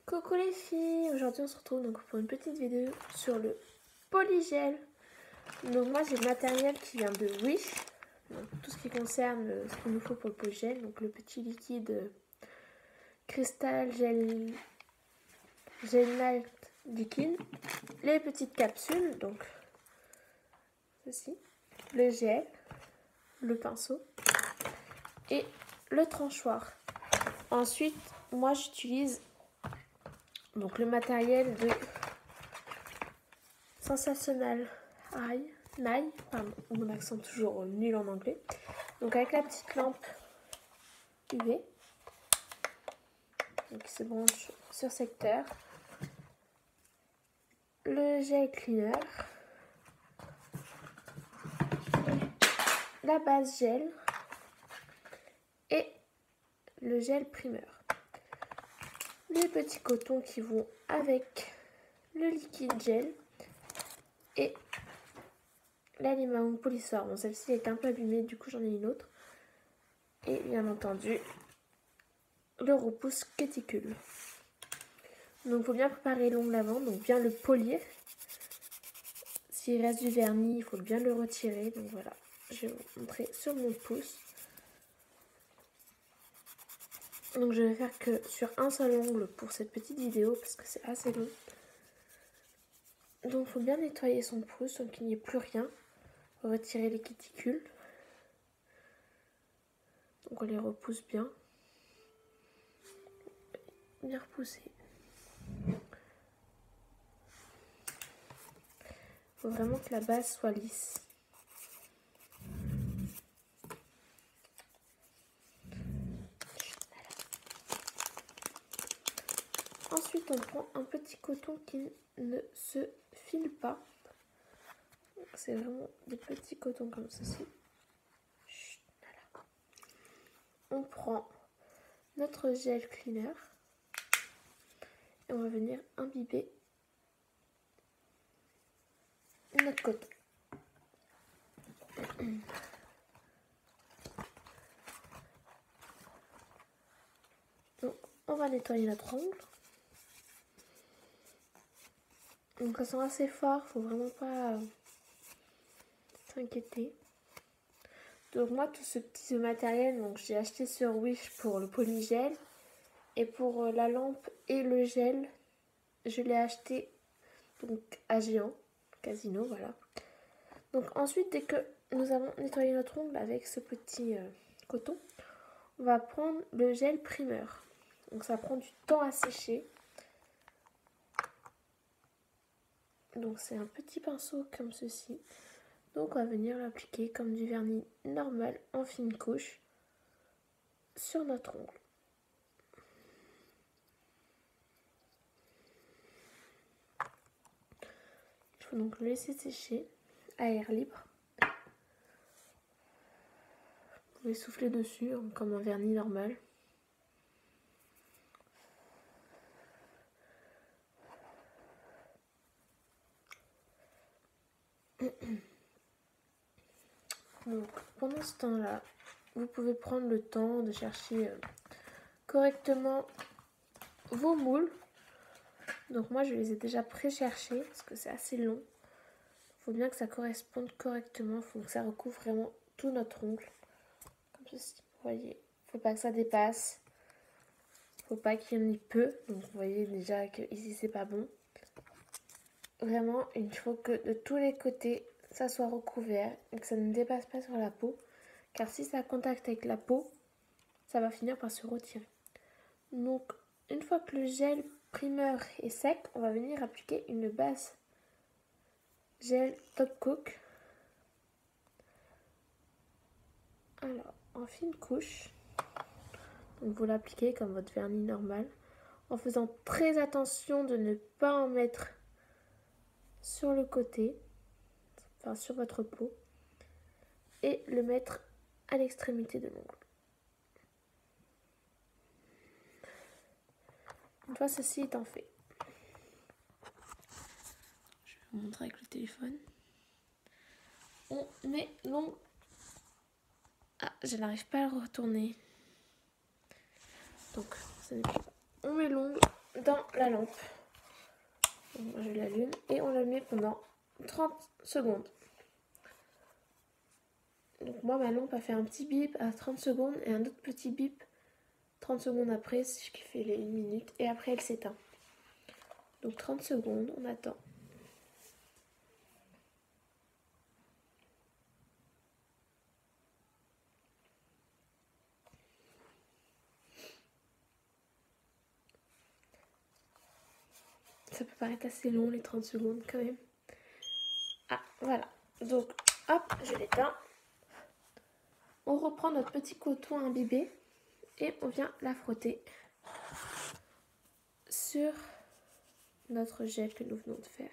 Coucou les filles, aujourd'hui on se retrouve donc pour une petite vidéo sur le polygel. Donc moi j'ai le matériel qui vient de Wish, donc tout ce qui concerne ce qu'il nous faut pour le polygel, donc le petit liquide cristal gel night liquide, les petites capsules, donc ceci, le gel, le pinceau et le tranchoir. Ensuite moi j'utilise donc le matériel de Sensational Eye, pardon, mon accent toujours nul en anglais. Donc avec la petite lampe UV, donc qui se branche sur secteur, le gel cleaner, la base gel et le gel primeur. Les petits cotons qui vont avec le liquide gel et la Limaum Polissor. Bon, celle-ci est un peu abîmée, du coup j'en ai une autre. Et bien entendu, le repousse cuticule. Donc il faut bien préparer l'ongle avant, donc bien le polir. S'il reste du vernis, il faut bien le retirer. Donc voilà, je vais vous montrer sur mon pouce. Donc je vais faire que sur un seul ongle pour cette petite vidéo parce que c'est assez long. Donc il faut bien nettoyer son pouce, donc qu'il n'y ait plus rien. Retirer les cuticules. Donc on les repousse bien. Bien repousser. Il faut vraiment que la base soit lisse. Ensuite, on prend un petit coton qui ne se file pas. C'est vraiment des petits cotons comme ceci. Voilà. On prend notre gel cleaner et on va venir imbiber notre coton. Donc, on va nettoyer notre ongle. Donc ça sent assez fort, faut vraiment pas s'inquiéter. Donc moi tout ce petit matériel, donc j'ai acheté sur Wish pour le polygel et pour la lampe et le gel, je l'ai acheté donc à Géant, Casino, voilà. Donc ensuite dès que nous avons nettoyé notre ongle avec ce petit coton, on va prendre le gel primeur. Donc ça prend du temps à sécher. Donc c'est un petit pinceau comme ceci. Donc on va venir l'appliquer comme du vernis normal en fine couche sur notre ongle. Il faut donc le laisser sécher à air libre. Vous pouvez souffler dessus comme un vernis normal. Donc pendant ce temps-là, vous pouvez prendre le temps de chercher correctement vos moules. Donc moi je les ai déjà pré-cherchés parce que c'est assez long. Il faut bien que ça corresponde correctement, il faut que ça recouvre vraiment tout notre ongle. Comme ceci, vous voyez. Il ne faut pas que ça dépasse. Il ne faut pas qu'il y en ait peu. Donc vous voyez déjà que ici c'est pas bon. Vraiment, il faut que de tous les côtés ça soit recouvert et que ça ne dépasse pas sur la peau. Car si ça a contact avec la peau, ça va finir par se retirer. Donc une fois que le gel primeur est sec, on va venir appliquer une base gel Top Coat. Alors, en fine couche, donc vous l'appliquez comme votre vernis normal, en faisant très attention de ne pas en mettre sur le côté, enfin sur votre peau, et le mettre à l'extrémité de l'ongle. Une fois ceci étant fait, je vais vous montrer avec le téléphone. On met l'ongle. Ah, je n'arrive pas à le retourner. Donc, on met l'ongle dans la lampe. Donc, moi je l'allume et on le met pendant 30 secondes. Donc moi ma lampe a fait un petit bip à 30 secondes et un autre petit bip 30 secondes après, ce qui fait les 1 minute, et après elle s'éteint. Donc 30 secondes, on attend. Ça peut paraître assez long les 30 secondes quand même. Ah voilà, donc hop, je l'éteins. On reprend notre petit coton imbibé et on vient la frotter sur notre gel que nous venons de faire.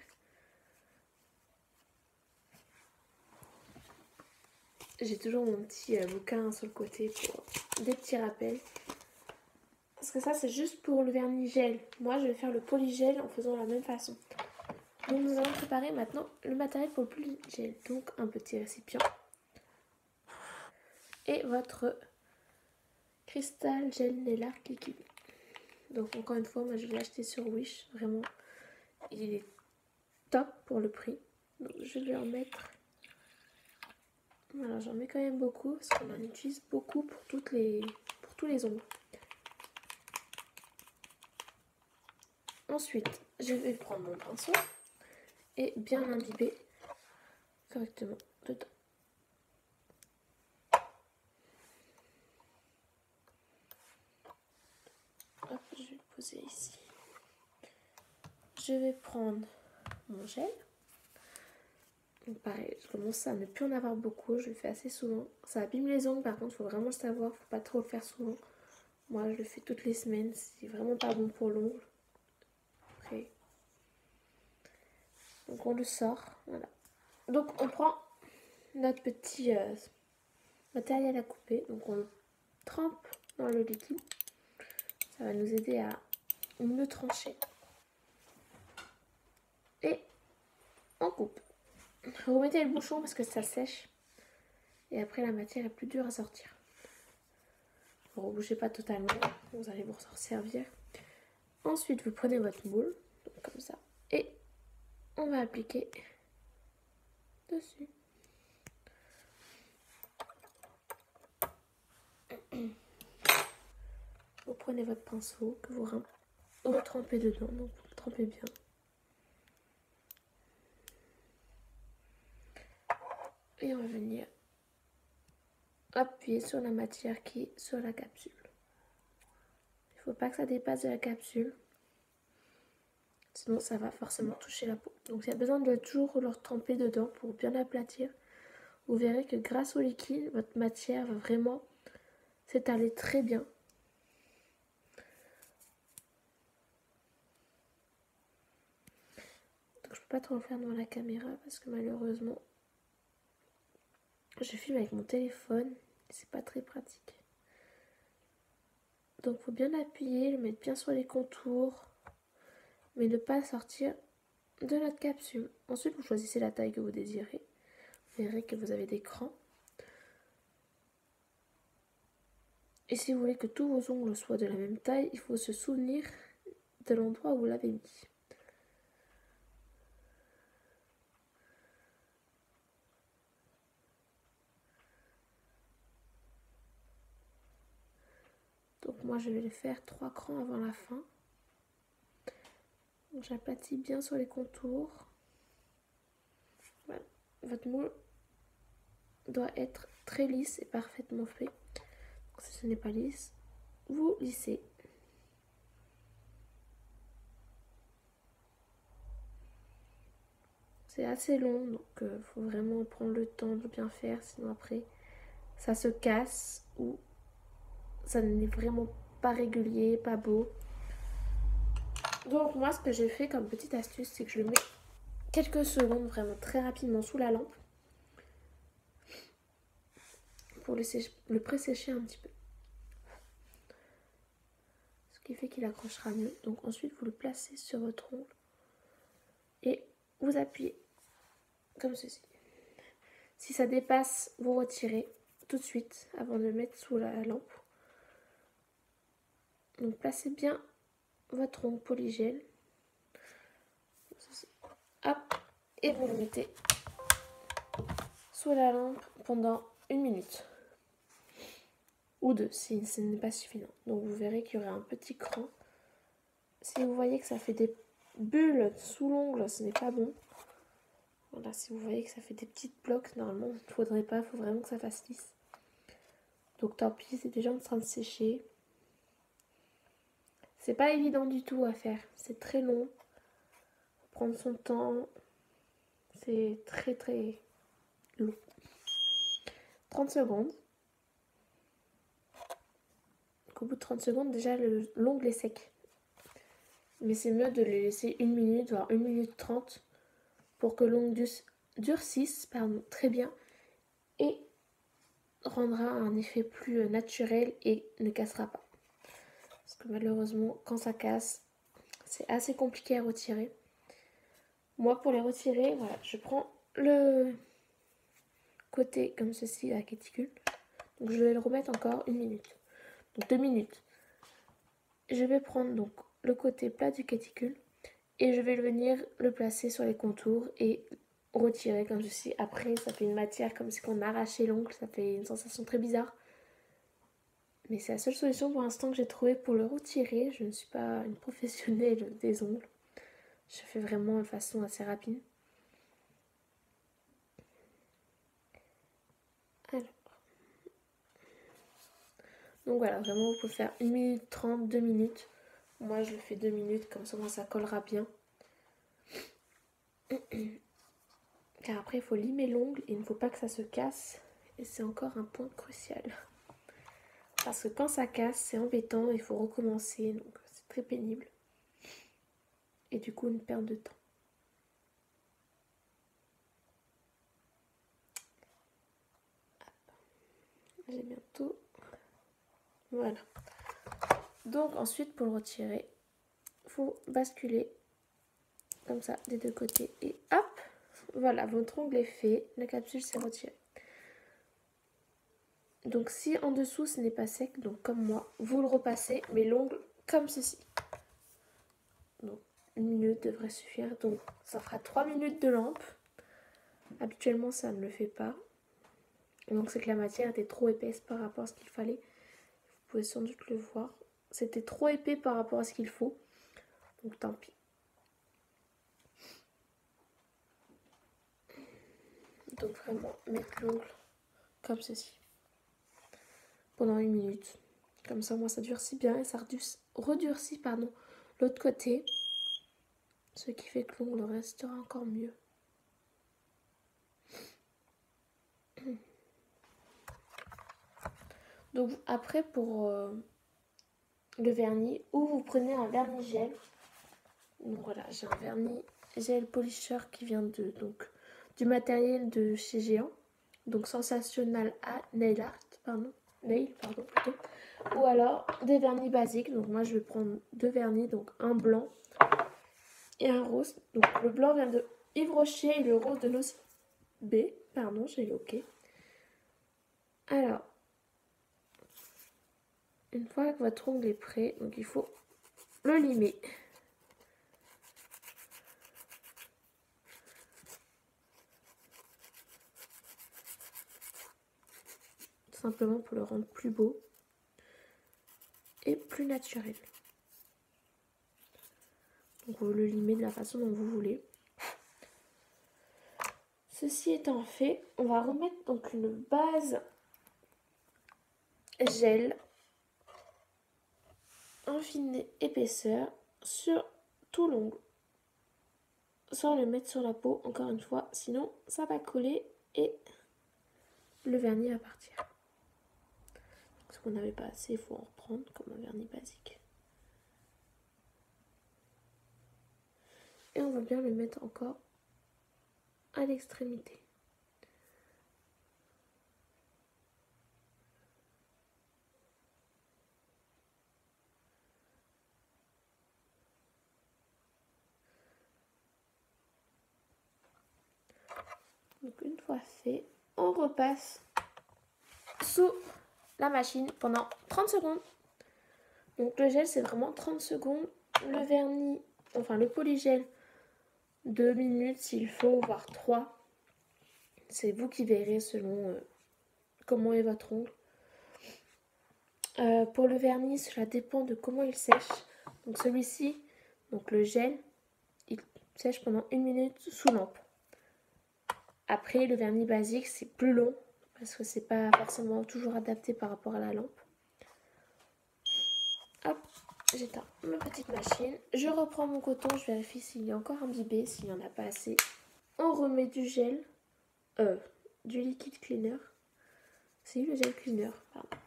J'ai toujours mon petit bouquin sur le côté pour des petits rappels. Parce que ça c'est juste pour le vernis gel. Moi je vais faire le polygel en faisant la même façon. Donc nous allons préparer maintenant le matériel pour le polygel. Donc un petit récipient. Et votre cristal gel Nella liquide. Donc encore une fois, moi je l'ai acheté sur Wish. Vraiment, il est top pour le prix. Donc je vais en mettre. Voilà, j'en mets quand même beaucoup parce qu'on en utilise beaucoup pour tous les ongles. Ensuite, je vais prendre mon pinceau et bien l'imbiber correctement dedans. Hop, je vais le poser ici. Je vais prendre mon gel. Donc pareil, je commence à ne plus en avoir beaucoup, je le fais assez souvent. Ça abîme les ongles, par contre, il faut vraiment le savoir, faut pas trop le faire souvent. Moi, je le fais toutes les semaines, c'est vraiment pas bon pour l'ongle. Après, donc on le sort, voilà. Donc on prend notre petit matériel à couper, donc on le trempe dans le liquide. Ça va nous aider à mieux trancher. Et on coupe. Vous remettez le bouchon parce que ça sèche. Et après la matière est plus dure à sortir. Ne rebougez pas totalement, vous allez vous en servir. Ensuite vous prenez votre moule, donc comme ça, et on va appliquer dessus. Vous prenez votre pinceau que vous trempez dedans, donc vous le trempez bien. Et on va venir appuyer sur la matière qui est sur la capsule. Il ne faut pas que ça dépasse de la capsule, sinon ça va forcément toucher la peau. Donc il y a besoin de toujours le tremper dedans pour bien l'aplatir. Vous verrez que grâce au liquide, votre matière va vraiment s'étaler très bien. Donc je peux pas trop le faire devant la caméra parce que malheureusement je filme avec mon téléphone et c'est pas très pratique. Donc il faut bien appuyer, le mettre bien sur les contours, mais ne pas sortir de notre capsule. Ensuite vous choisissez la taille que vous désirez. Vous verrez que vous avez des crans. Et si vous voulez que tous vos ongles soient de la même taille, il faut se souvenir de l'endroit où vous l'avez mis. Donc moi je vais le faire 3 crans avant la fin. Donc j'aplatis bien sur les contours. Voilà. Votre moule doit être très lisse et parfaitement fait. Donc si ce n'est pas lisse, vous lissez. C'est assez long, donc il faut vraiment prendre le temps de bien faire, sinon après ça se casse ou ça n'est vraiment pas régulier, pas beau. Donc moi ce que j'ai fait comme petite astuce, c'est que je le mets quelques secondes vraiment très rapidement sous la lampe pour le pré-sécher un petit peu. Ce qui fait qu'il accrochera mieux. Donc ensuite vous le placez sur votre ongle et vous appuyez comme ceci. Si ça dépasse, vous retirez tout de suite avant de le mettre sous la lampe. Donc placez bien votre ongle polygel. Hop, et vous le mettez sous la lampe pendant 1 minute. Ou 2 si ce n'est pas suffisant. Donc vous verrez qu'il y aura un petit cran. Si vous voyez que ça fait des bulles sous l'ongle, ce n'est pas bon. Voilà, si vous voyez que ça fait des petites blocs, normalement il ne faudrait pas, il faut vraiment que ça fasse lisse. Donc tant pis, c'est déjà en train de sécher. C'est pas évident du tout à faire, c'est très long. Faut prendre son temps. C'est très très long. 30 secondes. Donc, au bout de 30 secondes, déjà l'ongle est sec. Mais c'est mieux de le laisser 1 minute, voire 1 minute 30 pour que l'ongle durcisse très bien et rendra un effet plus naturel et ne cassera pas. Parce que malheureusement, quand ça casse, c'est assez compliqué à retirer. Moi, pour les retirer, voilà, je prends le côté comme ceci, la cuticule. Donc je vais le remettre encore 1 minute. Donc 2 minutes. Je vais prendre donc le côté plat du cuticule et je vais venir le placer sur les contours et retirer comme ceci. Après, ça fait une matière comme si on arrachait l'ongle, ça fait une sensation très bizarre. Mais c'est la seule solution pour l'instant que j'ai trouvée pour le retirer. Je ne suis pas une professionnelle des ongles. Je fais vraiment de façon assez rapide. Alors. Donc voilà, vraiment vous pouvez faire 1 minute 30, 2 minutes. Moi je le fais 2 minutes, comme ça collera bien. Car après il faut limer l'ongle et il ne faut pas que ça se casse. Et c'est encore un point crucial. Parce que quand ça casse, c'est embêtant, il faut recommencer, donc c'est très pénible. Et du coup une perte de temps. J'ai bientôt. Voilà. Donc ensuite pour le retirer, il faut basculer comme ça des deux côtés et hop, voilà, votre ongle est fait, la capsule s'est retirée. Donc si en dessous ce n'est pas sec, donc comme moi, vous le repassez, mais l'ongle comme ceci. Donc 1 minute devrait suffire, donc ça fera 3 minutes de lampe. Habituellement ça ne le fait pas. Donc c'est que la matière était trop épaisse par rapport à ce qu'il fallait. Vous pouvez sans doute le voir. C'était trop épais par rapport à ce qu'il faut. Donc tant pis. Donc vraiment mettre l'ongle comme ceci. Pendant 1 minute. Comme ça moi ça durcit bien et ça redurcit l'autre côté. Ce qui fait que l'ongle restera encore mieux. Donc après pour le vernis, ou vous prenez un vernis gel. Donc voilà, j'ai un vernis gel polisher qui vient du matériel de chez Géant. Donc Sensational Nail Art, plutôt. Ou alors des vernis basiques. Donc moi je vais prendre 2 vernis, donc un blanc et un rose. Donc le blanc vient de Yves Rocher et le rose de Nosy B. Pardon, j'ai loqué. Alors, une fois que votre ongle est prêt, donc il faut le limer. Tout simplement pour le rendre plus beau et plus naturel. Donc vous le limez de la façon dont vous voulez. Ceci étant fait, on va remettre donc une base gel en fine épaisseur sur tout l'ongle, sans le mettre sur la peau encore une fois, sinon ça va coller et le vernis va partir. Parce qu'on n'avait pas assez, il faut en reprendre comme un vernis basique. Et on va bien le mettre encore à l'extrémité. Donc une fois fait, on repasse sous la machine pendant 30 secondes. Donc le gel c'est vraiment 30 secondes le vernis, enfin le polygel, 2 minutes s'il faut, voire 3. C'est vous qui verrez selon comment est votre ongle. Pour le vernis, cela dépend de comment il sèche. Donc celui-ci, donc le gel, il sèche pendant 1 minute sous lampe. Après, le vernis basique, c'est plus long parce que c'est pas forcément toujours adapté par rapport à la lampe. Hop, j'éteins ma petite machine. Je reprends mon coton, je vérifie s'il est encore imbibé, s'il n'y en a pas assez. On remet du gel, du liquide cleaner. C'est le gel cleaner, pardon.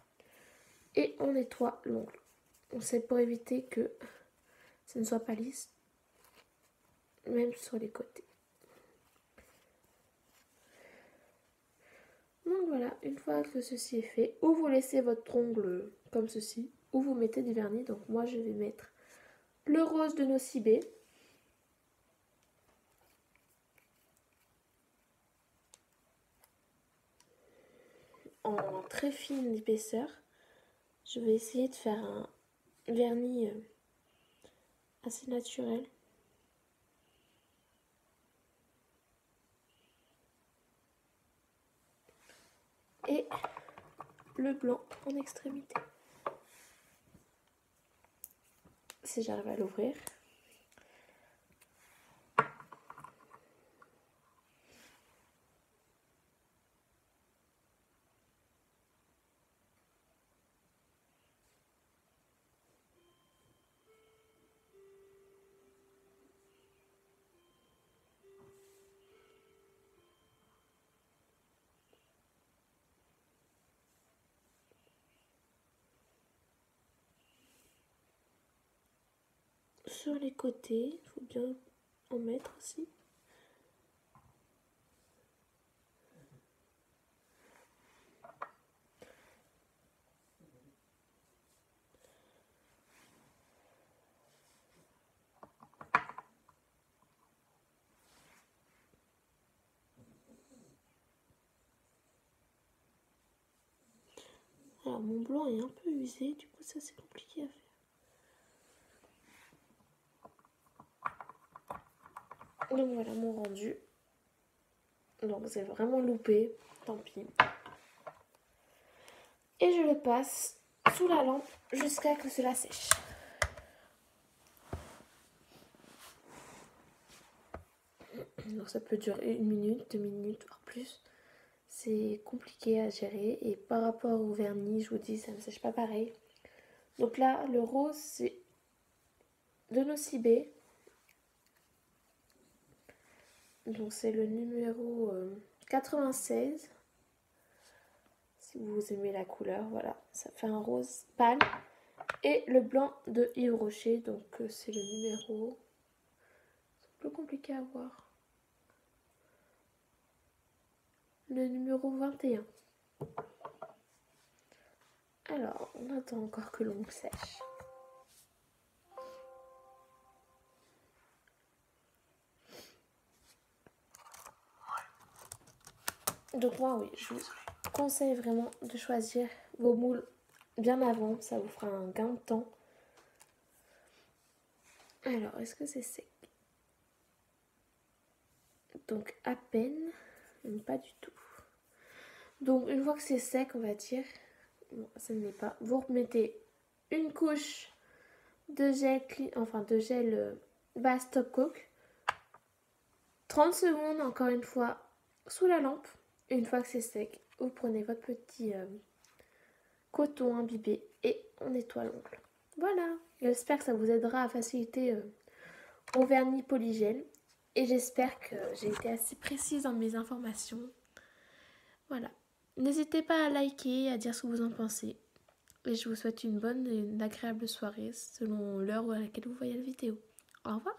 Et on nettoie l'ongle. C'est pour éviter que ça ne soit pas lisse, même sur les côtés. Donc voilà, une fois que ceci est fait, ou vous laissez votre ongle comme ceci, ou vous mettez du vernis. Donc moi je vais mettre le rose de Nocibé. En très fine épaisseur. Je vais essayer de faire un vernis assez naturel. Et le blanc en extrémité. Si j'arrive à l'ouvrir. Sur les côtés, il faut bien en mettre aussi. Alors mon blanc est un peu usé, du coup ça c'est compliqué à faire. Donc voilà mon rendu. Donc c'est vraiment loupé, tant pis. Et je le passe sous la lampe jusqu'à ce que cela sèche. Donc ça peut durer 1 minute, 2 minutes, voire plus. C'est compliqué à gérer. Et par rapport au vernis, je vous dis, ça ne sèche pas pareil. Donc là, le rose, c'est de Nocibé. Donc c'est le numéro 96. Si vous aimez la couleur, voilà. Ça fait un rose pâle. Et le blanc de Yves Rocher. Donc c'est le numéro... C'est un peu compliqué à voir. Le numéro 21. Alors, on attend encore que l'ongle sèche. Donc moi, oui, je vous conseille vraiment de choisir vos moules bien avant. Ça vous fera un gain de temps. Alors, est-ce que c'est sec? Donc, à peine, mais pas du tout. Donc, une fois que c'est sec, on va dire, bon, ça ne l'est pas, vous remettez une couche de gel, base Top Coke. 30 secondes, encore une fois, sous la lampe. Et une fois que c'est sec, vous prenez votre petit coton imbibé et on nettoie l'ongle. Voilà, j'espère que ça vous aidera à faciliter au vernis polygel. Et j'espère que j'ai été assez précise dans mes informations. Voilà. N'hésitez pas à liker, à dire ce que vous en pensez. Et je vous souhaite une bonne et une agréable soirée selon l'heure à laquelle vous voyez la vidéo. Au revoir.